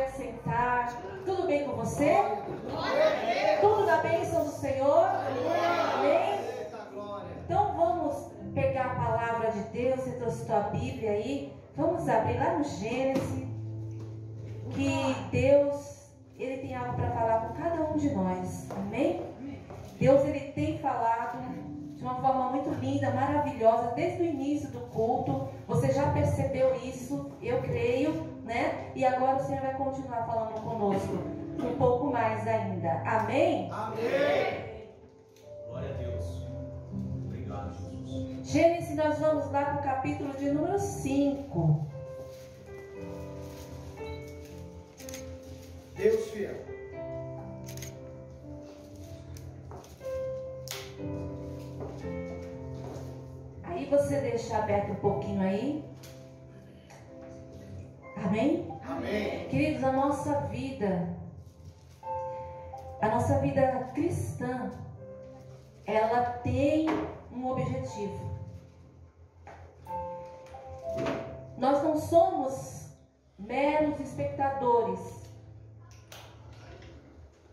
pode sentar. Tudo bem com você? Tudo da bênção do Senhor? Amém? Então vamos pegar a palavra de Deus. Você trouxe sua Bíblia aí. Vamos abrir lá no Gênesis. Que Deus, Ele tem algo para falar com cada um de nós. Amém? Deus, Ele tem falado de uma forma muito linda, maravilhosa, desde o início do culto. Você já percebeu isso, eu creio, né? E agora o Senhor vai continuar falando conosco um pouco mais ainda. Amém? Amém. Glória a Deus. Obrigado, Jesus. Gênesis, nós vamos lá para o capítulo de número 5. Deus fiel. Aí você deixa aberto um pouquinho aí. Amém? Amém. Queridos, a nossa vida cristã, ela tem um objetivo. Nós não somos meros espectadores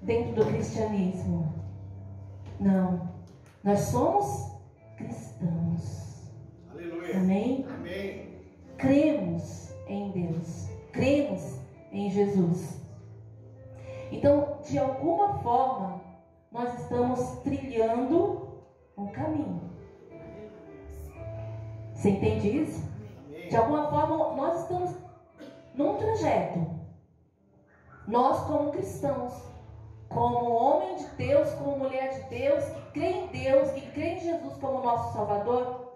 dentro do cristianismo. Não. Nós somos cristãos. Aleluia. Amém? Amém. Cremos em Deus. Cremos em Jesus. Então, de alguma forma, nós estamos trilhando um caminho. Você entende isso? Amém. De alguma forma, nós estamos num trajeto. Nós, como cristãos, como homem de Deus, como mulher de Deus, que crê em Deus, que crê em Jesus como nosso Salvador,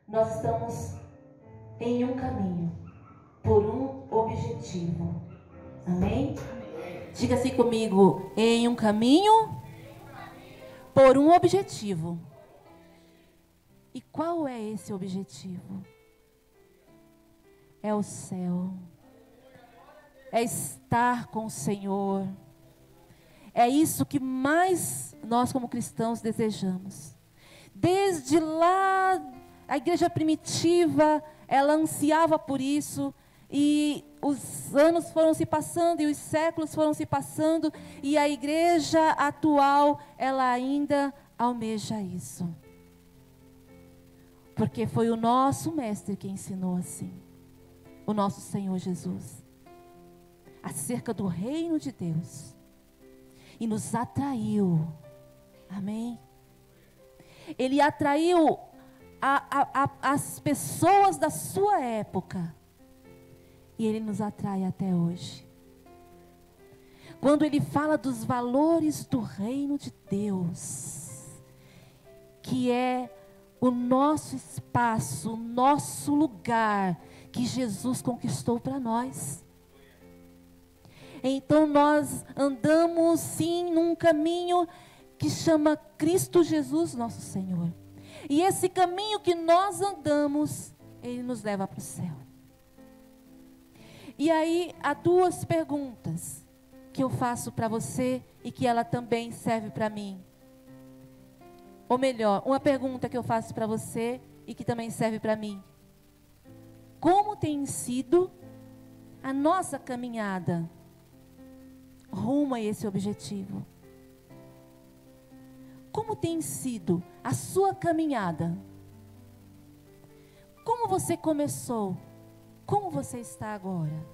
nós estamos em um caminho, por um objetivo. Amém? Diga assim comigo: em um caminho, por um objetivo. E qual é esse objetivo? É o céu. É estar com o Senhor. É isso que mais nós como cristãos desejamos. Desde lá, a igreja primitiva, ela ansiava por isso. E os anos foram se passando e os séculos foram se passando. E a igreja atual, ela ainda almeja isso. Porque foi o nosso mestre que ensinou assim. O nosso Senhor Jesus. Acerca do reino de Deus. E nos atraiu. Amém? Ele atraiu as pessoas da sua época. E Ele nos atrai até hoje. Quando Ele fala dos valores do reino de Deus, que é o nosso espaço, o nosso lugar, que Jesus conquistou para nós. Então nós andamos sim num caminho que chama Cristo Jesus nosso Senhor. E esse caminho que nós andamos, Ele nos leva para o céu. E aí há duas perguntas que eu faço para você e que ela também serve para mim. Ou melhor, uma pergunta que eu faço para você e que também serve para mim. Como tem sido a nossa caminhada rumo a esse objetivo? Como tem sido a sua caminhada? Como você começou? Como você está agora?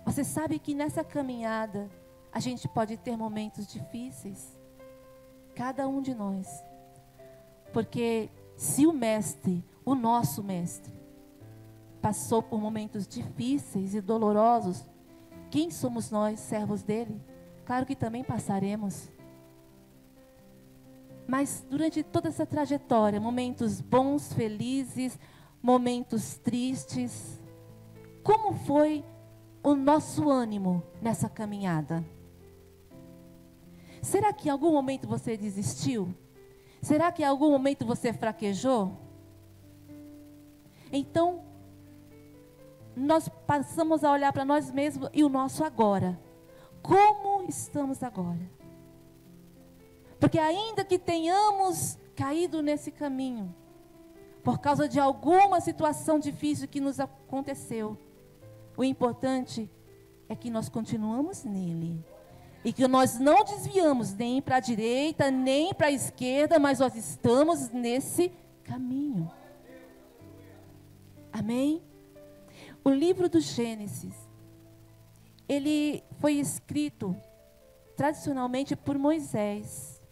Você sabe que nessa caminhada a gente pode ter momentos difíceis. Cada um de nós. Porque se o mestre, o nosso mestre, passou por momentos difíceis e dolorosos, quem somos nós, servos dele? Claro que também passaremos. Mas durante toda essa trajetória, momentos bons, felizes, momentos tristes, como foi o nosso ânimo nessa caminhada? Será que em algum momento você desistiu? Será que em algum momento você fraquejou? Então, nós passamos a olhar para nós mesmos e o nosso agora. Como estamos agora? Porque ainda que tenhamos caído nesse caminho, por causa de alguma situação difícil que nos aconteceu, o importante é que nós continuamos nele. E que nós não desviamos nem para a direita, nem para a esquerda, mas nós estamos nesse caminho. Amém? O livro do Gênesis, ele foi escrito tradicionalmente por Moisés,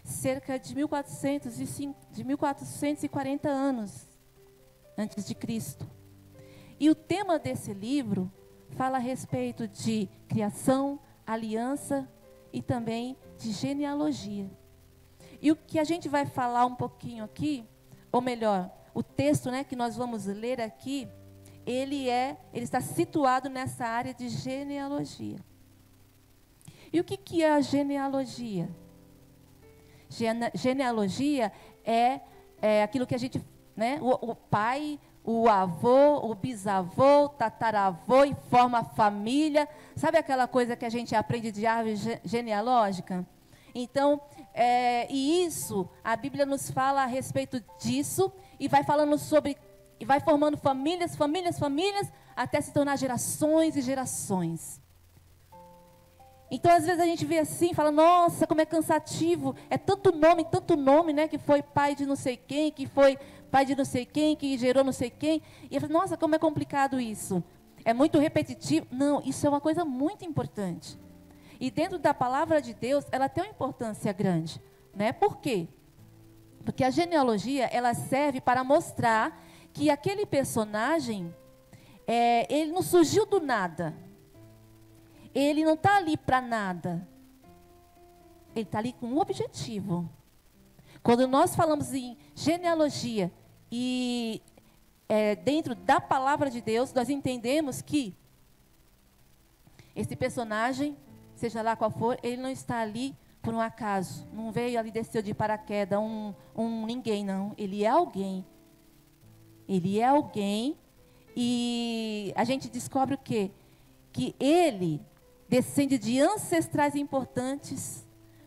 cerca de 1440 anos antes de Cristo. E o tema desse livro fala a respeito de criação, aliança e também de genealogia. E o que a gente vai falar um pouquinho aqui, ou melhor, o texto, né, que nós vamos ler aqui, ele está situado nessa área de genealogia. E o que é a genealogia? Genealogia é aquilo que a gente, né, o pai, o avô, o bisavô, o tataravô, e forma a família. Sabe aquela coisa que a gente aprende de árvore genealógica? Então, e isso, a Bíblia nos fala a respeito disso, e vai falando sobre, e vai formando famílias, até se tornar gerações e gerações. Então, às vezes a gente vê assim, fala, nossa, como é cansativo, é tanto nome, né, que foi pai de não sei quem, que foi pai de não sei quem, que gerou não sei quem. E eu falo, nossa, como é complicado isso. É muito repetitivo. Não, isso é uma coisa muito importante. E dentro da palavra de Deus, ela tem uma importância grande, né? Por quê? Porque a genealogia, ela serve para mostrar que aquele personagem, ele não surgiu do nada. Ele não está ali para nada. Ele está ali com um objetivo. Quando nós falamos em genealogia e dentro da palavra de Deus, nós entendemos que esse personagem, seja lá qual for, ele não está ali por um acaso. Não veio ali, desceu de paraquedas, um ninguém, não. Ele é alguém. Ele é alguém. E a gente descobre o quê? Que ele descende de ancestrais importantes,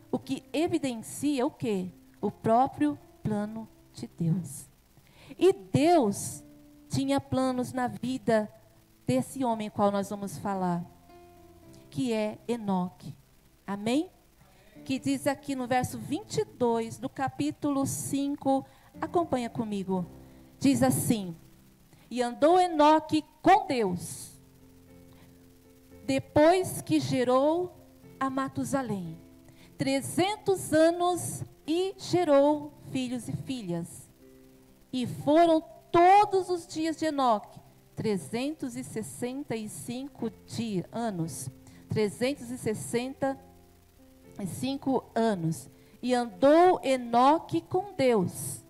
o que evidencia o quê? O próprio plano de Deus. E Deus tinha planos na vida desse homem qual nós vamos falar, que é Enoque. Amém? Que diz aqui no verso 22 do capítulo 5, acompanha comigo. Diz assim: e andou Enoque com Deus, depois que gerou a Matusalém, 300 anos, e gerou filhos e filhas. E foram todos os dias de Enoque 365 anos. 365 anos. E andou Enoque com Deus,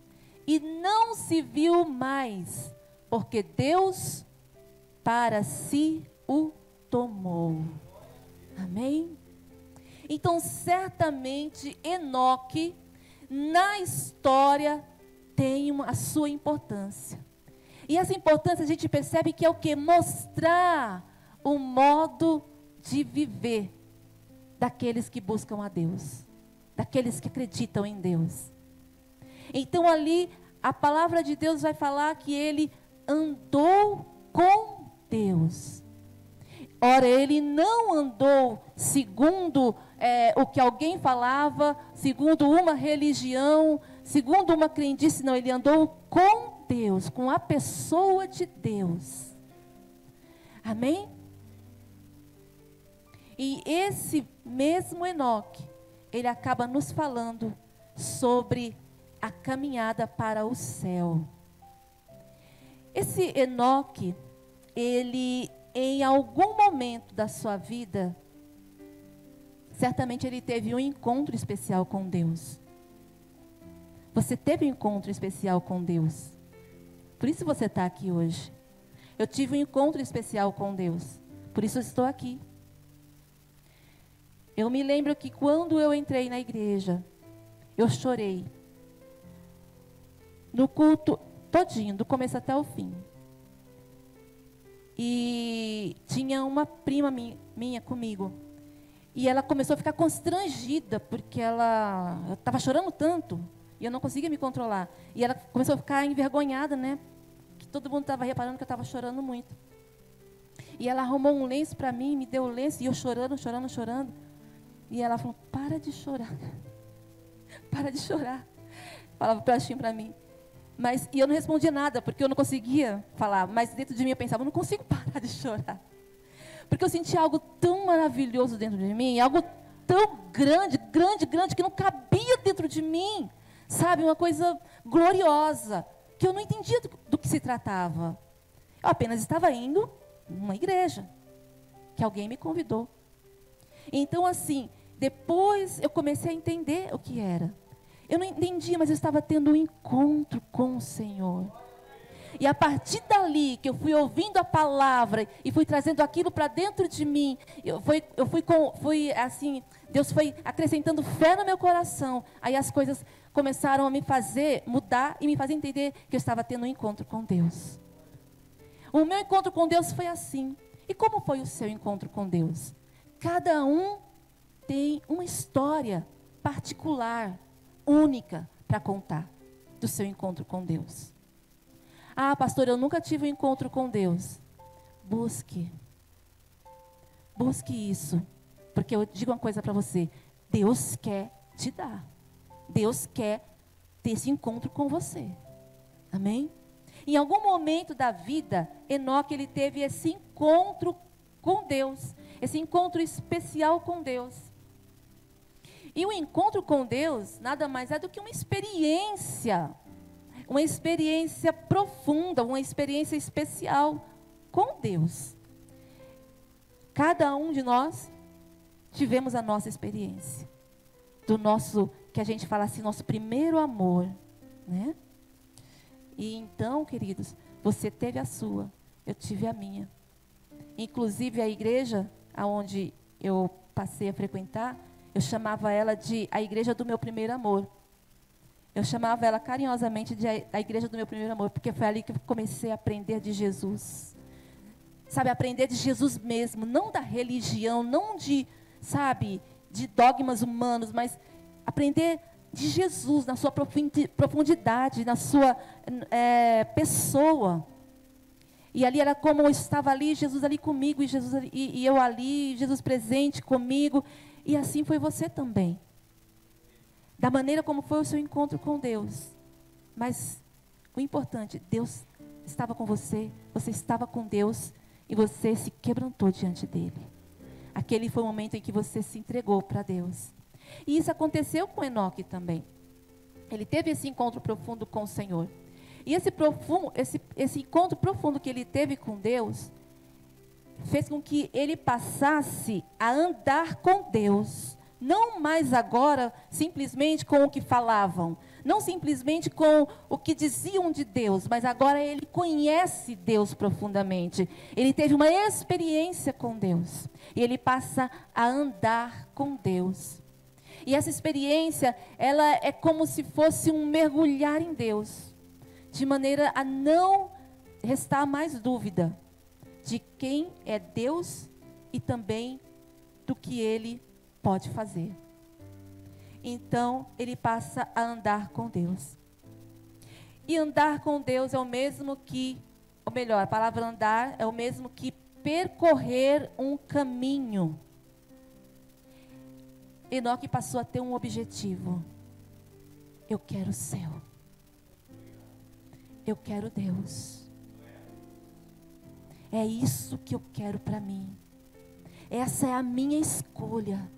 e não se viu mais, porque Deus para si o tomou. Amém? Então, certamente, Enoque, na história, tem a sua importância. E essa importância a gente percebe que é o quê? Mostrar o modo de viver daqueles que buscam a Deus, daqueles que acreditam em Deus. Então, ali, a palavra de Deus vai falar que ele andou com Deus. Ora, ele não andou segundo o que alguém falava, segundo uma religião, segundo uma crendice, não. Ele andou com Deus, com a pessoa de Deus. Amém? E esse mesmo Enoque, ele acaba nos falando sobre a caminhada para o céu. Esse Enoque, ele, em algum momento da sua vida, certamente ele teve um encontro especial com Deus. Você teve um encontro especial com Deus. Por isso você está aqui hoje. Eu tive um encontro especial com Deus. Por isso eu estou aqui. Eu me lembro que quando eu entrei na igreja, eu chorei. No culto todinho, do começo até o fim. E tinha uma prima minha comigo. E ela começou a ficar constrangida, porque eu estava chorando tanto, e eu não conseguia me controlar. E ela começou a ficar envergonhada, né? Que todo mundo estava reparando que eu estava chorando muito. E ela arrumou um lenço para mim, me deu o lenço, e eu chorando, chorando, chorando. E ela falou, para de chorar. Para de chorar. Falava baixinho para mim. E eu não respondia nada, porque eu não conseguia falar. Mas dentro de mim eu pensava, eu não consigo parar de chorar. Porque eu sentia algo tão maravilhoso dentro de mim, algo tão grande, grande, grande, que não cabia dentro de mim. Sabe, uma coisa gloriosa, que eu não entendia do que se tratava. Eu apenas estava indo numa igreja, que alguém me convidou. Então, assim, depois eu comecei a entender o que era. Eu não entendia, mas eu estava tendo um encontro com o Senhor. E a partir dali, que eu fui ouvindo a palavra e fui trazendo aquilo para dentro de mim, Deus foi acrescentando fé no meu coração. Aí as coisas começaram a me fazer mudar e me fazer entender que eu estava tendo um encontro com Deus. O meu encontro com Deus foi assim. E como foi o seu encontro com Deus? Cada um tem uma história particular, única, para contar do seu encontro com Deus. Ah, pastor, eu nunca tive um encontro com Deus. Busque isso. Porque eu digo uma coisa para você. Deus quer te dar. Deus quer ter esse encontro com você. Amém? Em algum momento da vida, Enoque, ele teve esse encontro com Deus. Esse encontro especial com Deus. E o encontro com Deus, nada mais é do que uma experiência profunda, uma experiência especial com Deus. Cada um de nós tivemos a nossa experiência, do nosso, que a gente fala assim, nosso primeiro amor, né? E então, queridos, você teve a sua, eu tive a minha. Inclusive a igreja aonde eu passei a frequentar, eu chamava ela de a igreja do meu primeiro amor. Eu chamava ela carinhosamente de a igreja do meu primeiro amor, porque foi ali que eu comecei a aprender de Jesus. Sabe, aprender de Jesus mesmo, não da religião, não de, sabe, de dogmas humanos, mas aprender de Jesus, na sua profundidade, na sua pessoa. E ali era como eu estava ali, Jesus ali comigo, e eu ali, Jesus presente comigo. E assim foi você também. Da maneira como foi o seu encontro com Deus. Mas o importante, Deus estava com você, você estava com Deus e você se quebrantou diante dele. Aquele foi o momento em que você se entregou para Deus. E isso aconteceu com Enoque também. Ele teve esse encontro profundo com o Senhor. E esse encontro profundo que ele teve com Deus fez com que ele passasse a andar com Deus. Não mais agora simplesmente com o que falavam, não simplesmente com o que diziam de Deus, mas agora ele conhece Deus profundamente. Ele teve uma experiência com Deus e ele passa a andar com Deus. E essa experiência, ela é como se fosse um mergulhar em Deus, de maneira a não restar mais dúvida de quem é Deus e também do que Ele pode fazer. Então, ele passa a andar com Deus. E andar com Deus é o mesmo que, ou melhor, a palavra andar é o mesmo que percorrer um caminho. Enoque passou a ter um objetivo. Eu quero o céu. Eu quero Deus. É isso que eu quero para mim. Essa é a minha escolha.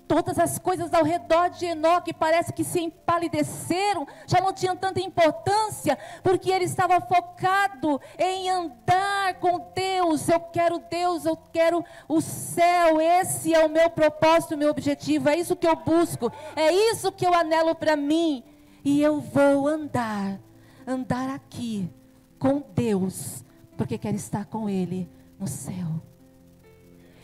Todas as coisas ao redor de Enoque parece que se empalideceram, já não tinham tanta importância, porque ele estava focado em andar com Deus. Eu quero o céu, esse é o meu propósito, o meu objetivo, é isso que eu busco, é isso que eu anelo para mim. E eu vou andar aqui com Deus, porque quero estar com Ele no céu.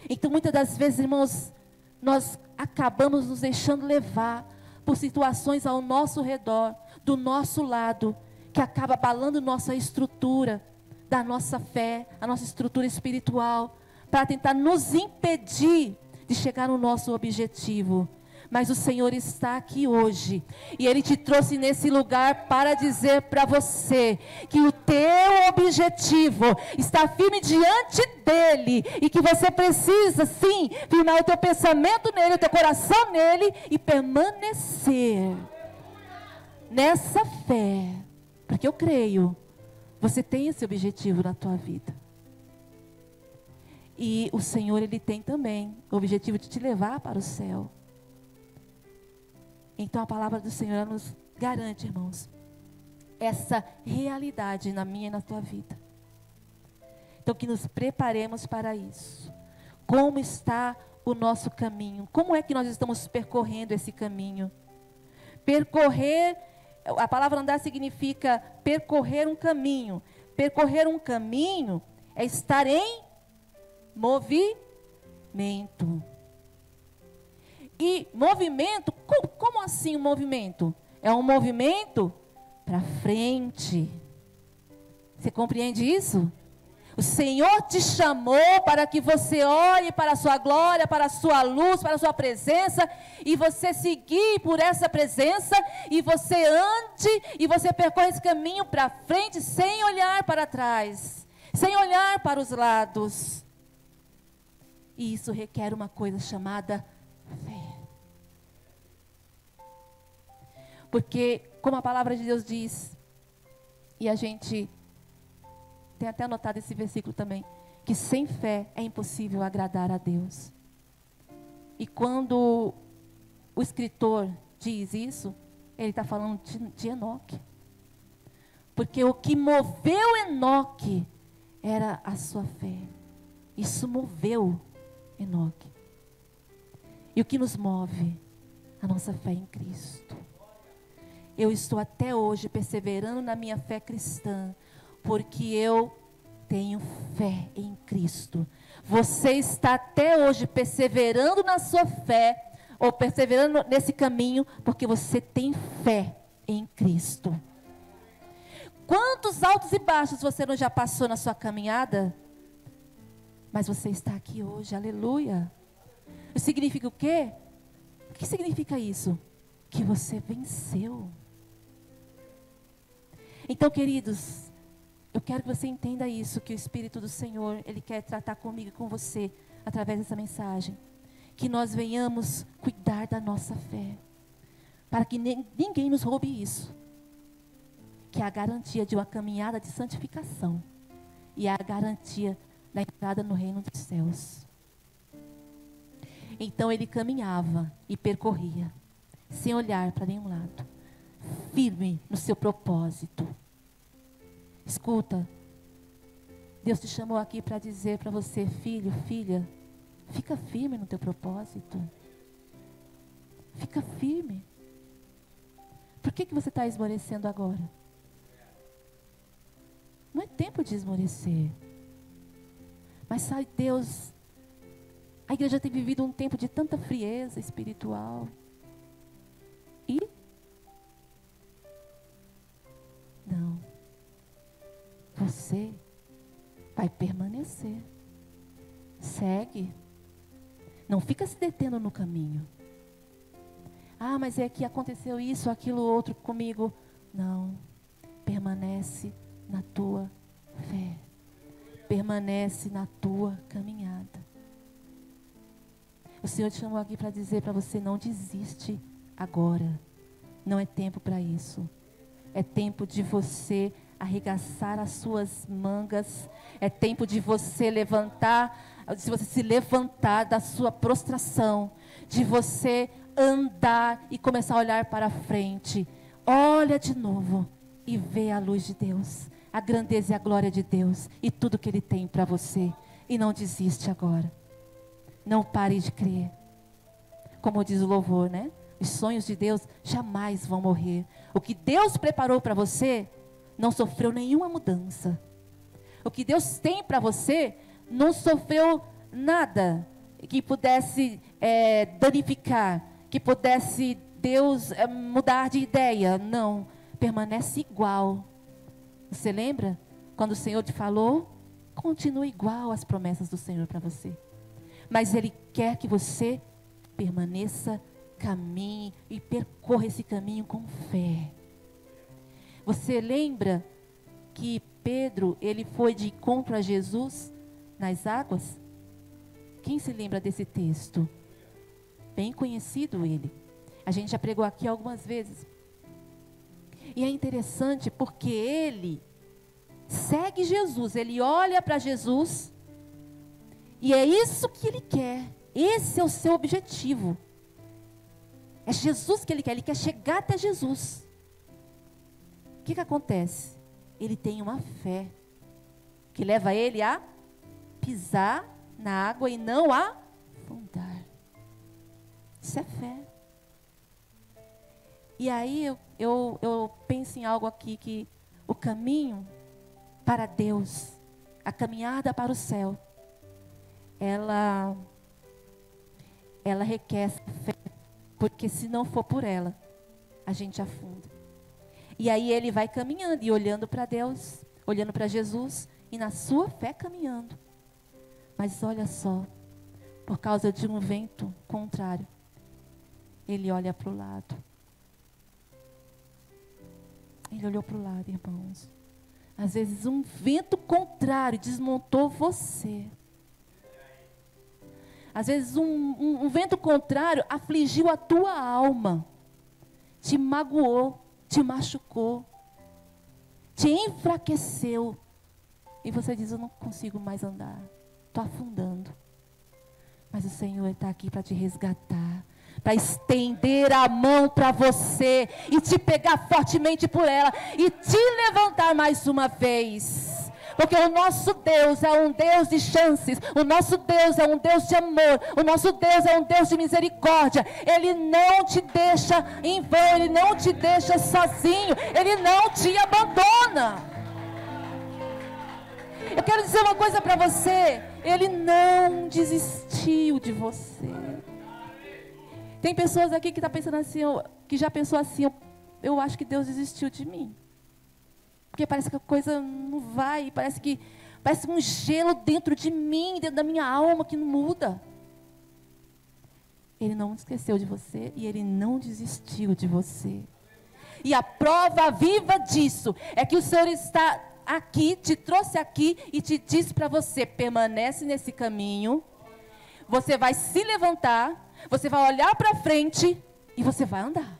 Então muitas das vezes, irmãos, nós acabamos nos deixando levar por situações ao nosso redor, do nosso lado, que acaba abalando nossa estrutura, da nossa fé, a nossa estrutura espiritual, para tentar nos impedir de chegar no nosso objetivo. Mas o Senhor está aqui hoje, e Ele te trouxe nesse lugar para dizer para você que o teu objetivo está firme diante dEle, e que você precisa sim firmar o teu pensamento nele, o teu coração nele, e permanecer nessa fé, porque eu creio, você tem esse objetivo na tua vida. E o Senhor, Ele tem também o objetivo de te levar para o céu. Então a palavra do Senhor nos garante, irmãos, essa realidade na minha e na tua vida. Então que nos preparemos para isso. Como está o nosso caminho? Como é que nós estamos percorrendo esse caminho? Percorrer, a palavra andar significa percorrer um caminho. Percorrer um caminho é estar em movimento. E movimento, como assim um movimento? É um movimento para frente. Você compreende isso? O Senhor te chamou para que você olhe para a sua glória, para a sua luz, para a sua presença, e você seguir por essa presença, e você ande, e você percorre esse caminho para frente, sem olhar para trás, sem olhar para os lados. E isso requer uma coisa chamada fé. Porque, como a palavra de Deus diz, e a gente tem até anotado esse versículo também, que sem fé é impossível agradar a Deus. E quando o escritor diz isso, ele está falando de Enoque. Porque o que moveu Enoque era a sua fé. Isso moveu Enoque. E o que nos move? A nossa fé em Cristo. Eu estou até hoje perseverando na minha fé cristã, porque eu tenho fé em Cristo. Você está até hoje perseverando na sua fé, ou perseverando nesse caminho, porque você tem fé em Cristo. Quantos altos e baixos você não já passou na sua caminhada? Mas você está aqui hoje, aleluia. Isso significa o quê? O que significa isso? Que você venceu. Então, queridos, eu quero que você entenda isso, que o Espírito do Senhor, Ele quer tratar comigo e com você, através dessa mensagem. Que nós venhamos cuidar da nossa fé, para que ninguém nos roube isso. Que é a garantia de uma caminhada de santificação, e é a garantia da entrada no reino dos céus. Então ele caminhava e percorria, sem olhar para nenhum lado, firme no seu propósito. Escuta, Deus te chamou aqui para dizer para você, filho, filha, fica firme no teu propósito. Fica firme. Por que você está esmorecendo agora? Não é tempo de esmorecer. Mas sabe, Deus, a igreja tem vivido um tempo de tanta frieza espiritual. E? Não. Você vai permanecer. Segue. Não fica se detendo no caminho. Ah, mas é que aconteceu isso, aquilo, outro comigo. Não. Permanece na tua fé. Permanece na tua caminhada. O Senhor te chamou aqui para dizer para você, não desiste agora. Não é tempo para isso. É tempo de você arregaçar as suas mangas. É tempo de você levantar, de você se levantar da sua prostração, de você andar e começar a olhar para frente. Olha de novo e vê a luz de Deus, a grandeza e a glória de Deus e tudo que Ele tem para você. E não desiste agora. Não pare de crer. Como diz o louvor, né? Os sonhos de Deus jamais vão morrer. O que Deus preparou para você não sofreu nenhuma mudança. O que Deus tem para você não sofreu nada que pudesse danificar, que pudesse Deus mudar de ideia. Não, permanece igual. Você lembra quando o Senhor te falou? Continua igual às promessas do Senhor para você. Mas Ele quer que você permaneça caminhe e percorra esse caminho com fé. Você lembra que Pedro, ele foi de encontro a Jesus nas águas? Quem se lembra desse texto? Bem conhecido ele. A gente já pregou aqui algumas vezes. E é interessante porque ele segue Jesus, ele olha para Jesus e é isso que ele quer. Esse é o seu objetivo. É Jesus que ele quer chegar até Jesus. O que acontece? Ele tem uma fé que leva ele a pisar na água e não a afundar. Isso é fé. E aí eu penso em algo aqui, que o caminho para Deus, a caminhada para o céu, ela requer fé, porque se não for por ela, a gente afunda. E aí ele vai caminhando e olhando para Deus, olhando para Jesus, e na sua fé caminhando. Mas olha só, por causa de um vento contrário, ele olha para o lado. Ele olhou para o lado, irmãos. Às vezes um vento contrário desmontou você. Às vezes um vento contrário afligiu a tua alma. Te magoou, te machucou. Te enfraqueceu. E você diz, eu não consigo mais andar. Estou afundando. Mas o Senhor está aqui para te resgatar. Para estender a mão para você e te pegar fortemente por ela e te levantar mais uma vez. Porque o nosso Deus é um Deus de chances, o nosso Deus é um Deus de amor, o nosso Deus é um Deus de misericórdia. Ele não te deixa em vão, Ele não te deixa sozinho, Ele não te abandona. Eu quero dizer uma coisa para você, Ele não desistiu de você. Tem pessoas aqui que tá pensando assim, que já pensou assim, eu acho que Deus desistiu de mim. Porque parece que a coisa não vai, parece um gelo dentro de mim, dentro da minha alma, que não muda. Ele não esqueceu de você e Ele não desistiu de você. E a prova viva disso é que o Senhor está aqui, te trouxe aqui e te disse para você, permanece nesse caminho, você vai se levantar, você vai olhar para frente e você vai andar.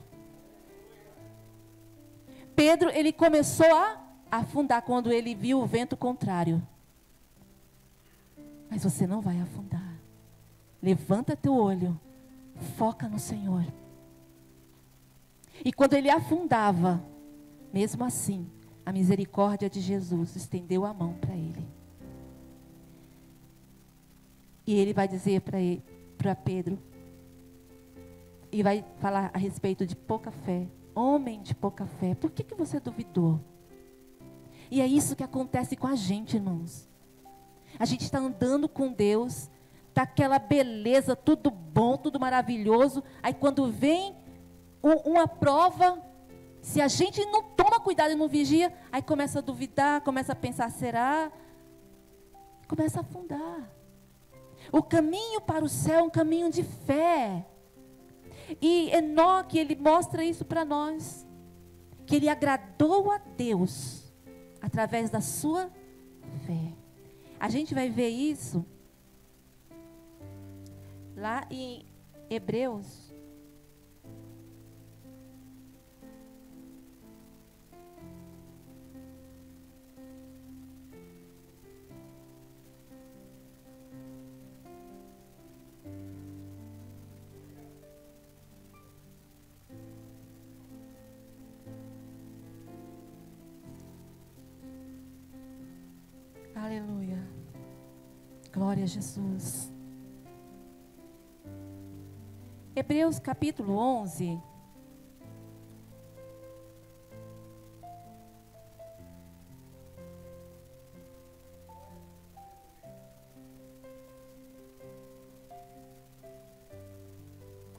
Pedro, ele começou a afundar quando ele viu o vento contrário. Mas você não vai afundar. Levanta teu olho, foca no Senhor. E quando ele afundava, mesmo assim, a misericórdia de Jesus estendeu a mão para ele. E ele vai dizer para Pedro, e vai falar a respeito de pouca fé. Homem de pouca fé, por que você duvidou? E é isso que acontece com a gente, irmãos. A gente está andando com Deus, está aquela beleza, tudo bom, tudo maravilhoso. Aí quando vem uma prova, se a gente não toma cuidado e não vigia, aí começa a duvidar, começa a pensar, será? Começa a afundar. O caminho para o céu é um caminho de fé. E Enoque, ele mostra isso para nós. Que ele agradou a Deus através da sua fé. A gente vai ver isso lá em Hebreus. Aleluia. Glória a Jesus. Hebreus capítulo 11.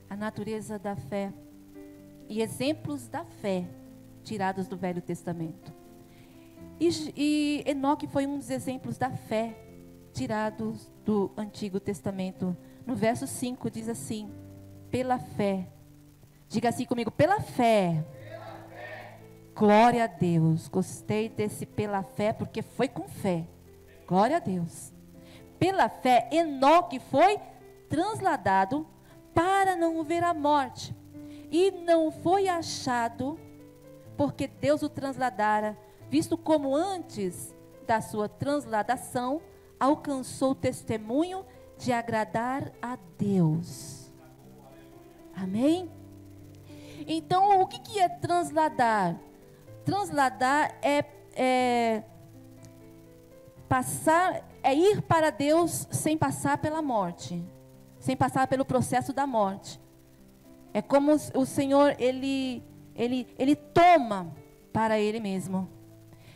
A natureza da fé e exemplos da fé tirados do Velho Testamento. E Enoque foi um dos exemplos da fé tirados do Antigo Testamento. No verso 5 diz assim: pela fé Diga assim comigo, pela fé. Glória a Deus. Gostei desse pela fé, porque foi com fé. Glória a Deus. Pela fé, Enoque foi transladado para não ver a morte. E não foi achado, porque Deus o transladara, visto como antes da sua transladação, alcançou o testemunho de agradar a Deus. Amém? Então, o que é transladar? Transladar é passar, é ir para Deus sem passar pela morte, sem passar pelo processo da morte. É como o Senhor, ele toma para Ele mesmo.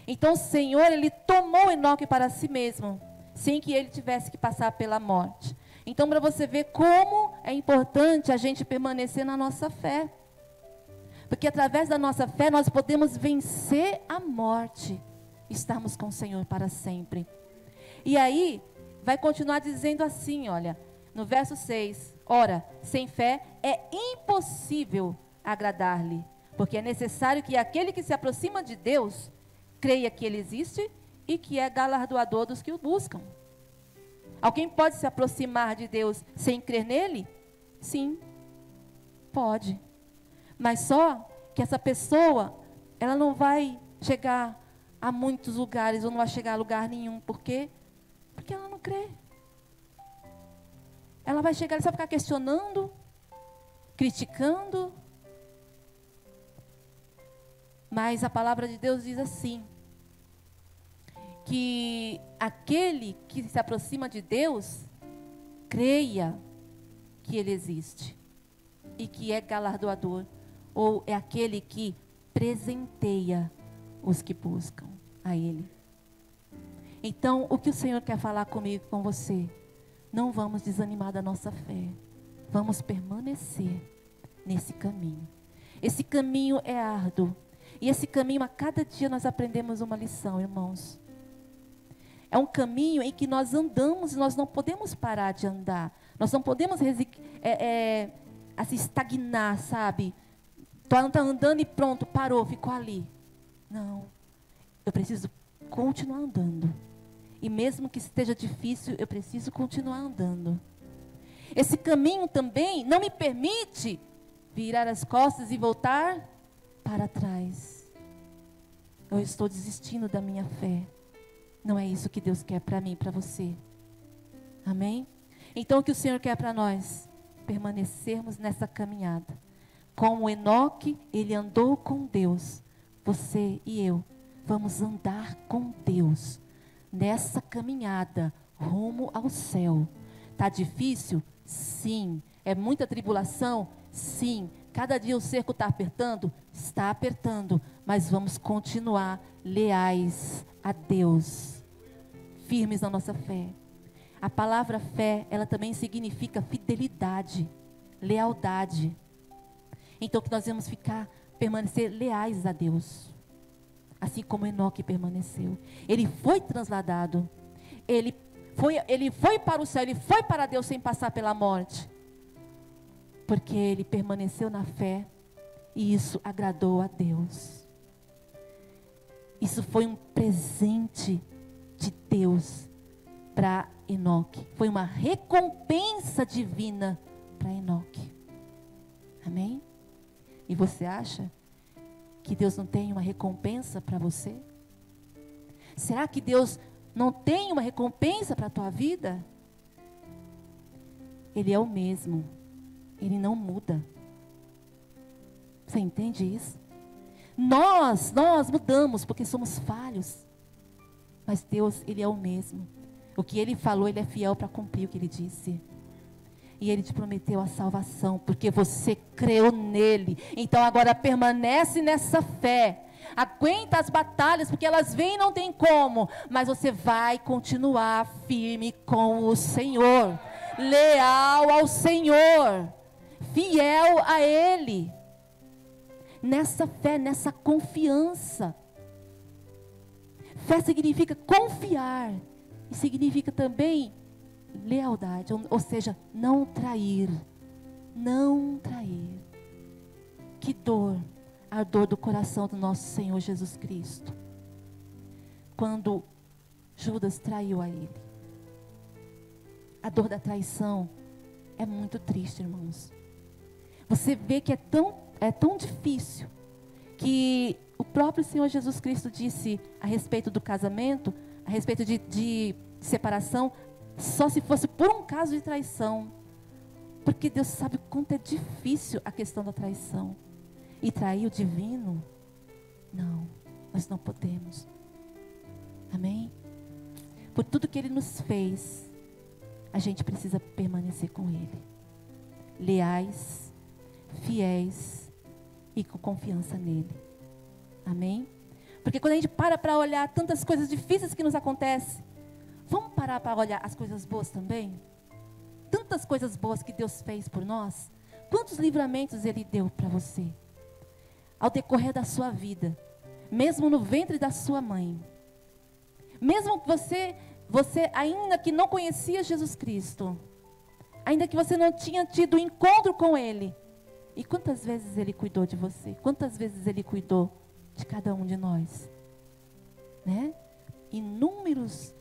Então o Senhor, Ele tomou Enoque para si mesmo, sem que ele tivesse que passar pela morte. Então, para você ver como é importante a gente permanecer na nossa fé. Porque através da nossa fé nós podemos vencer a morte. Estarmos com o Senhor para sempre. E aí, vai continuar dizendo assim, olha, no verso 6. Ora, sem fé é impossível agradar-lhe. Porque é necessário que aquele que se aproxima de Deus, creia que Ele existe e que é galardoador dos que o buscam. Alguém pode se aproximar de Deus sem crer nele? Sim, pode. Mas só que essa pessoa, ela não vai chegar a muitos lugares, ou não vai chegar a lugar nenhum. Por quê? Porque ela não crê. Ela vai chegar e só ficar questionando, criticando. Mas a palavra de Deus diz assim, que aquele que se aproxima de Deus, creia que Ele existe e que é galardoador, ou é aquele que presenteia os que buscam a Ele. Então, o que o Senhor quer falar comigo e com você? Não vamos desanimar da nossa fé. Vamos permanecer nesse caminho. Esse caminho é árduo. E esse caminho, a cada dia nós aprendemos uma lição, irmãos. É um caminho em que nós andamos e nós não podemos parar de andar. Nós não podemos assim, estagnar, sabe? Está andando e pronto, parou, ficou ali. Não. Eu preciso continuar andando. E mesmo que esteja difícil, eu preciso continuar andando. Esse caminho também não me permite virar as costas e voltar para trás. Eu estou desistindo da minha fé. Não é isso que Deus quer para mim e para você. Amém? Então o que o Senhor quer para nós? Permanecermos nessa caminhada. Como Enoque, ele andou com Deus. Você e eu vamos andar com Deus. Nessa caminhada, rumo ao céu. Está difícil? Sim. É muita tribulação? Sim. Cada dia o cerco está apertando? Está apertando. Mas vamos continuar leais a Deus. Firmes na nossa fé. A palavra fé, ela também significa fidelidade, lealdade. Então que nós vamos permanecer leais a Deus. Assim como Enoque permaneceu. Ele foi transladado. Ele foi para o céu, ele foi para Deus sem passar pela morte. Porque ele permaneceu na fé e isso agradou a Deus. Isso foi um presente de Deus para Enoque. Foi uma recompensa divina para Enoque. Amém? E você acha que Deus não tem uma recompensa para você? Será que Deus não tem uma recompensa para a tua vida? Ele é o mesmo. Ele não muda. Você entende isso? Nós mudamos porque somos falhos. Mas Deus, Ele é o mesmo. O que Ele falou, Ele é fiel para cumprir o que Ele disse. E Ele te prometeu a salvação, porque você creu nele. Então agora permanece nessa fé. Aguenta as batalhas, porque elas vêm e não tem como. Mas você vai continuar firme com o Senhor. Leal ao Senhor. Fiel a Ele. Nessa fé, nessa confiança. Fé significa confiar. E significa também lealdade, ou seja, não trair. Não trair. que dor, a dor do coração do nosso Senhor Jesus Cristo. Quando Judas traiu a ele. A dor da traição é muito triste, irmãos. Você vê que é tão difícil, que o próprio Senhor Jesus Cristo disse a respeito do casamento, a respeito de separação, só se fosse por um caso de traição. Porque Deus sabe o quanto é difícil a questão da traição. E trair o divino? Não, nós não podemos. Amém? Por tudo que Ele nos fez, a gente precisa permanecer com Ele. Leais, fiéis e com confiança nele. Amém? Porque quando a gente para olhar tantas coisas difíceis que nos acontecem, vamos parar para olhar as coisas boas também? Tantas coisas boas que Deus fez por nós. Quantos livramentos Ele deu para você? Ao decorrer da sua vida. Mesmo no ventre da sua mãe. Mesmo que você ainda que não conhecia Jesus Cristo. Ainda que você não tinha tido encontro com Ele. E quantas vezes Ele cuidou de você? Quantas vezes Ele cuidou de cada um de nós? Né? Inúmeras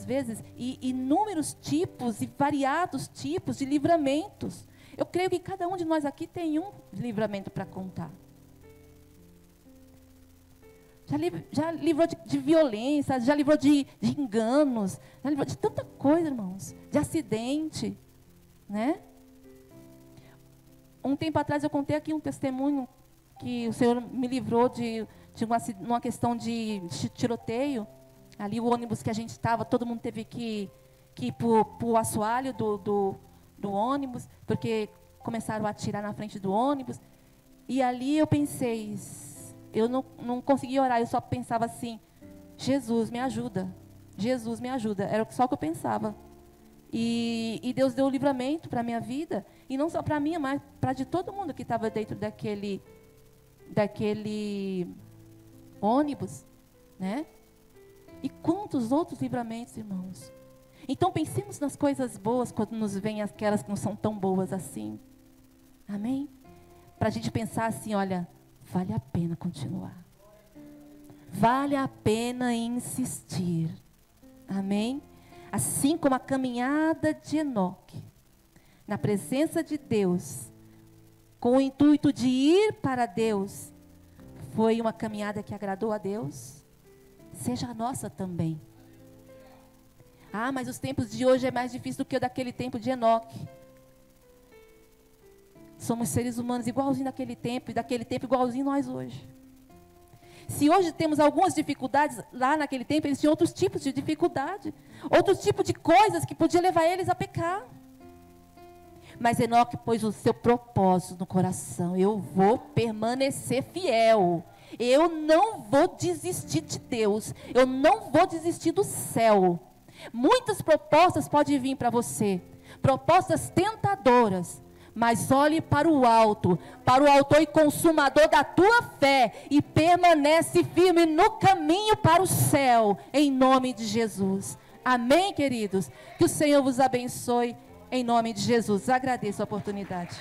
vezes, e inúmeros tipos e variados tipos de livramentos. Eu creio que cada um de nós aqui tem um livramento para contar. Já livrou de violência, já livrou de enganos, já livrou de tanta coisa, irmãos, de acidente, né? Um tempo atrás eu contei aqui um testemunho que o Senhor me livrou de uma questão de tiroteio. Ali o ônibus que a gente estava, todo mundo teve que ir para o assoalho do ônibus, porque começaram a atirar na frente do ônibus. E ali eu pensei, eu não conseguia orar, eu só pensava assim, Jesus me ajuda, Jesus me ajuda, era só o que eu pensava. E Deus deu o livramento para a minha vida, e não só para mim, mas para de todo mundo que estava dentro daquele ônibus, né? E quantos outros livramentos, irmãos. Então pensemos nas coisas boas quando nos vêm aquelas que não são tão boas assim. Amém? Para a gente pensar assim, olha, vale a pena continuar. Vale a pena insistir. Amém? Assim como a caminhada de Enoque, na presença de Deus, com o intuito de ir para Deus, foi uma caminhada que agradou a Deus. Seja a nossa também. Ah, mas os tempos de hoje é mais difícil do que o daquele tempo de Enoque. Somos seres humanos igualzinho daquele tempo, e daquele tempo igualzinho nós hoje. Se hoje temos algumas dificuldades, lá naquele tempo eles tinham outros tipos de dificuldade, outros tipos de coisas que podiam levar eles a pecar. Mas Enoque pôs o seu propósito no coração: eu vou permanecer fiel. Eu não vou desistir de Deus. Eu não vou desistir do céu. Muitas propostas podem vir para você. Propostas tentadoras. Mas olhe para o alto. Para o autor e consumador da tua fé. E permanece firme no caminho para o céu. Em nome de Jesus. Amém, queridos? Que o Senhor vos abençoe. Em nome de Jesus. Agradeço a oportunidade.